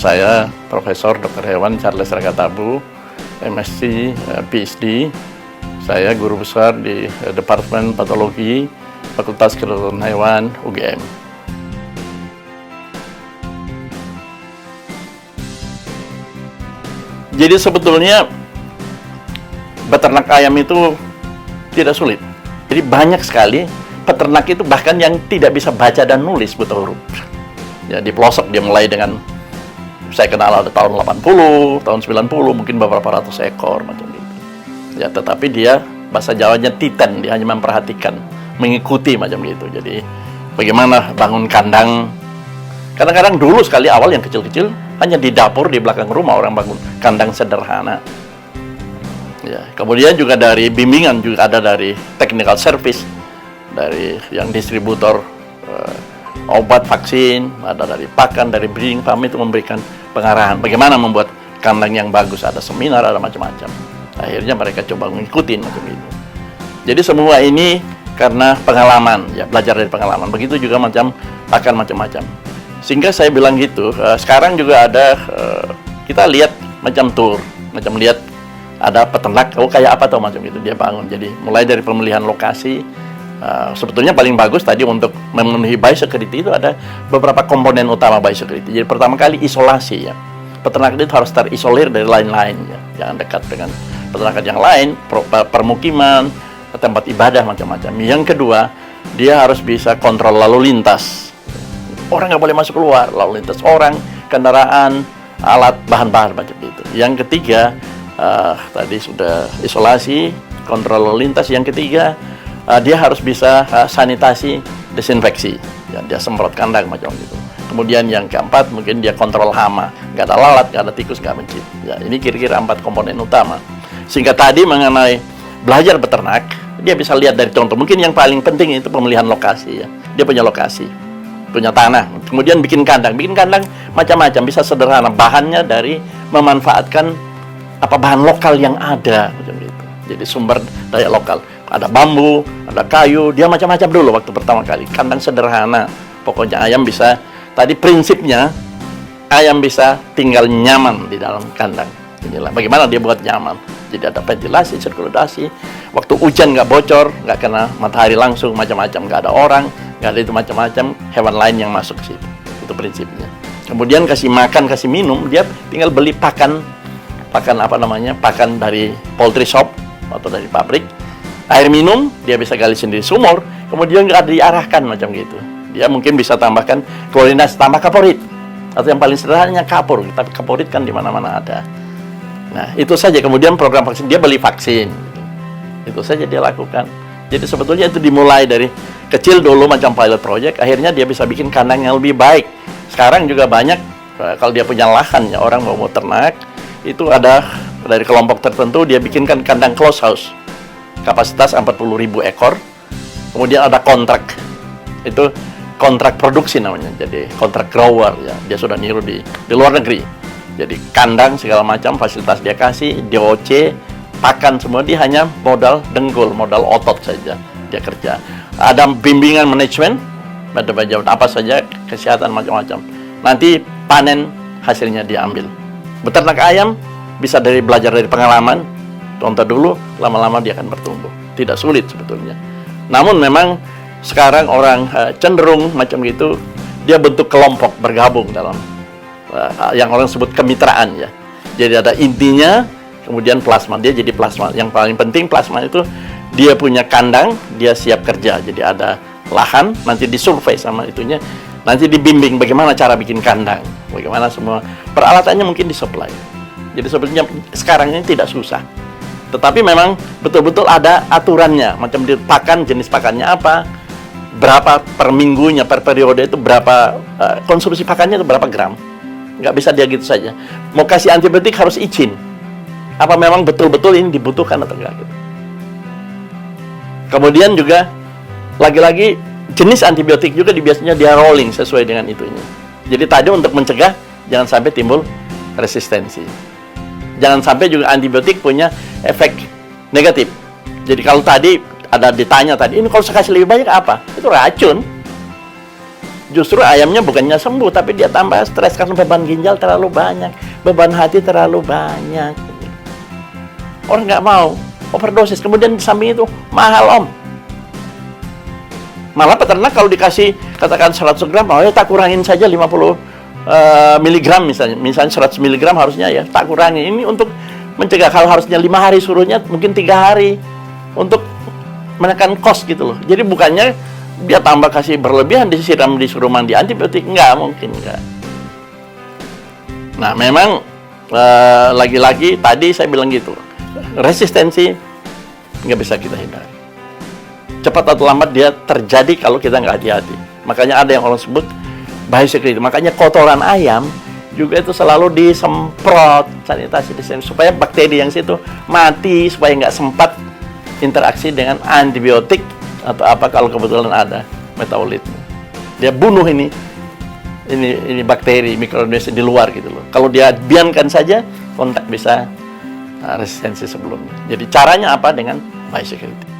Saya Profesor Dr. Hewan Charles Ragatabu, MSc, PhD. Saya guru besar di Departemen Patologi Fakultas Kedokteran Hewan UGM. Jadi sebetulnya beternak ayam itu tidak sulit. Jadi banyak sekali peternak itu bahkan yang tidak bisa baca dan nulis buta huruf. Ya, di pelosok dia mulai dengan, saya kenal ada tahun 80, tahun 90, mungkin beberapa ratus ekor macam gitu. Ya, tetapi dia bahasa Jawanya titan, dia hanya memperhatikan, mengikuti macam gitu. Jadi bagaimana bangun kandang. Kadang-kadang dulu sekali awal yang kecil-kecil hanya di dapur di belakang rumah orang bangun kandang sederhana. Ya, kemudian juga dari bimbingan juga ada dari technical service, dari yang distributor obat, vaksin, ada dari pakan, dari breeding farm itu memberikan pengarahan bagaimana membuat kandang yang bagus, ada seminar, ada macam-macam. Akhirnya mereka coba mengikuti macam itu. Jadi semua ini karena pengalaman, ya belajar dari pengalaman. Begitu juga macam pakan macam-macam. Sehingga saya bilang gitu, sekarang juga ada, kita lihat macam tour, macam lihat ada peternak, oh kayak apa tuh macam itu, dia bangun. Jadi mulai dari pemilihan lokasi, sebetulnya paling bagus tadi untuk memenuhi biosecurity itu ada beberapa komponen utama biosecurity. Jadi pertama kali isolasi ya. Peternak itu harus terisolir dari lain-lain ya. Jangan dekat dengan peternakan yang lain, permukiman, tempat ibadah macam-macam. Yang kedua, dia harus bisa kontrol lalu lintas. Orang nggak boleh masuk keluar, lalu lintas orang, kendaraan, alat, bahan-bahan macam itu. Yang ketiga, tadi sudah isolasi, kontrol lalu lintas. Yang ketiga, dia harus bisa sanitasi, desinfeksi. Ya, dia semprot kandang macam itu. Kemudian yang keempat, mungkin dia kontrol hama. Nggak ada lalat, nggak ada tikus, nggak mencit. Ya, ini kira-kira 4 komponen utama. Sehingga tadi mengenai belajar beternak, dia bisa lihat dari contoh. Mungkin yang paling penting itu pemilihan lokasi ya. Dia punya lokasi, punya tanah. Kemudian bikin kandang. Bikin kandang macam-macam, bisa sederhana. Bahannya dari memanfaatkan apa bahan lokal yang ada macam itu. Jadi sumber daya lokal. Ada bambu, ada kayu, dia macam-macam dulu waktu pertama kali. Kandang sederhana. Pokoknya ayam bisa, tadi prinsipnya ayam bisa tinggal nyaman di dalam kandang. Inilah bagaimana dia buat nyaman. Jadi ada ventilasi, sirkulasi. Waktu hujan nggak bocor, nggak kena matahari langsung, macam-macam. Nggak ada orang, nggak ada itu macam-macam hewan lain yang masuk ke situ. Itu prinsipnya. Kemudian kasih makan, kasih minum, dia tinggal beli pakan apa namanya, pakan dari poultry shop atau dari pabrik. Air minum dia bisa gali sendiri sumur, kemudian nggak diarahkan macam gitu. Dia mungkin bisa tambahkan klorinase, tambah kaporit, atau yang paling sederhananya kapur. Tapi kaporit kan di mana-mana ada. Nah itu saja. Kemudian program vaksin, dia beli vaksin, itu saja dia lakukan. Jadi sebetulnya itu dimulai dari kecil dulu macam pilot project, akhirnya dia bisa bikin kandang yang lebih baik. Sekarang juga banyak kalau dia punya lahan ya, orang mau ternak, itu ada dari kelompok tertentu dia bikinkan kandang close house, kapasitas 40.000 ekor. Kemudian ada kontrak, itu kontrak produksi namanya, jadi kontrak grower ya, dia sudah niru di luar negeri. Jadi kandang segala macam fasilitas dia kasih, DOC, pakan semua, dia hanya modal dengkul, modal otot saja dia kerja. Ada bimbingan manajemen, apa saja, kesehatan macam-macam. Nanti panen hasilnya diambil. Beternak ayam bisa belajar dari pengalaman, contoh dulu, lama-lama dia akan bertumbuh. Tidak sulit sebetulnya. Namun memang sekarang orang cenderung macam gitu, dia bentuk kelompok bergabung dalam yang orang sebut kemitraan ya. Jadi ada intinya, kemudian plasma, dia jadi plasma. Yang paling penting plasma itu dia punya kandang, dia siap kerja. Jadi ada lahan, nanti disurvei sama itunya, nanti dibimbing bagaimana cara bikin kandang, bagaimana semua peralatannya mungkin disuplai. Jadi sebetulnya sekarang ini tidak susah. Tetapi memang betul-betul ada aturannya, macam di pakan, jenis pakannya apa, berapa per minggunya, per periode itu berapa, konsumsi pakannya itu berapa gram. Nggak bisa dia gitu saja. Mau kasih antibiotik harus izin. Apa memang betul-betul ini dibutuhkan atau enggak gitu. Kemudian juga lagi-lagi jenis antibiotik juga biasanya dia rolling sesuai dengan itunya. Jadi tadi untuk mencegah jangan sampai timbul resistensi. Jangan sampai juga antibiotik punya efek negatif. Jadi kalau tadi ada ditanya tadi, ini kalau saya kasih lebih banyak apa? Itu racun. Justru ayamnya bukannya sembuh, tapi dia tambah stres karena beban ginjal terlalu banyak, beban hati terlalu banyak. Orang nggak mau overdosis, kemudian di samping itu mahal, Om. Malah peternak kalau dikasih katakan 100 gram, oh ya tak kurangin saja 50 miligram misalnya 100 miligram harusnya ya tak kurangi. Ini untuk mencegah, kalau harusnya 5 hari suruhnya mungkin 3 hari untuk menekan cost gitu loh. Jadi bukannya dia tambah kasih berlebihan, disuruh mandi antibiotik, nggak mungkin, nggak. Nah memang lagi-lagi tadi saya bilang gitu, resistensi nggak bisa kita hindari. Cepat atau lambat dia terjadi kalau kita nggak hati-hati. Makanya ada yang orang sebut biosecurity. Makanya kotoran ayam juga itu selalu disemprot, sanitasi supaya bakteri yang situ mati, supaya nggak sempat interaksi dengan antibiotik atau apa kalau kebetulan ada metabolisme. Dia bunuh ini bakteri mikroorganisme di luar gitu loh. Kalau dia biarkan saja, kontak bisa resistensi sebelumnya. Jadi caranya apa? Dengan biosecurity.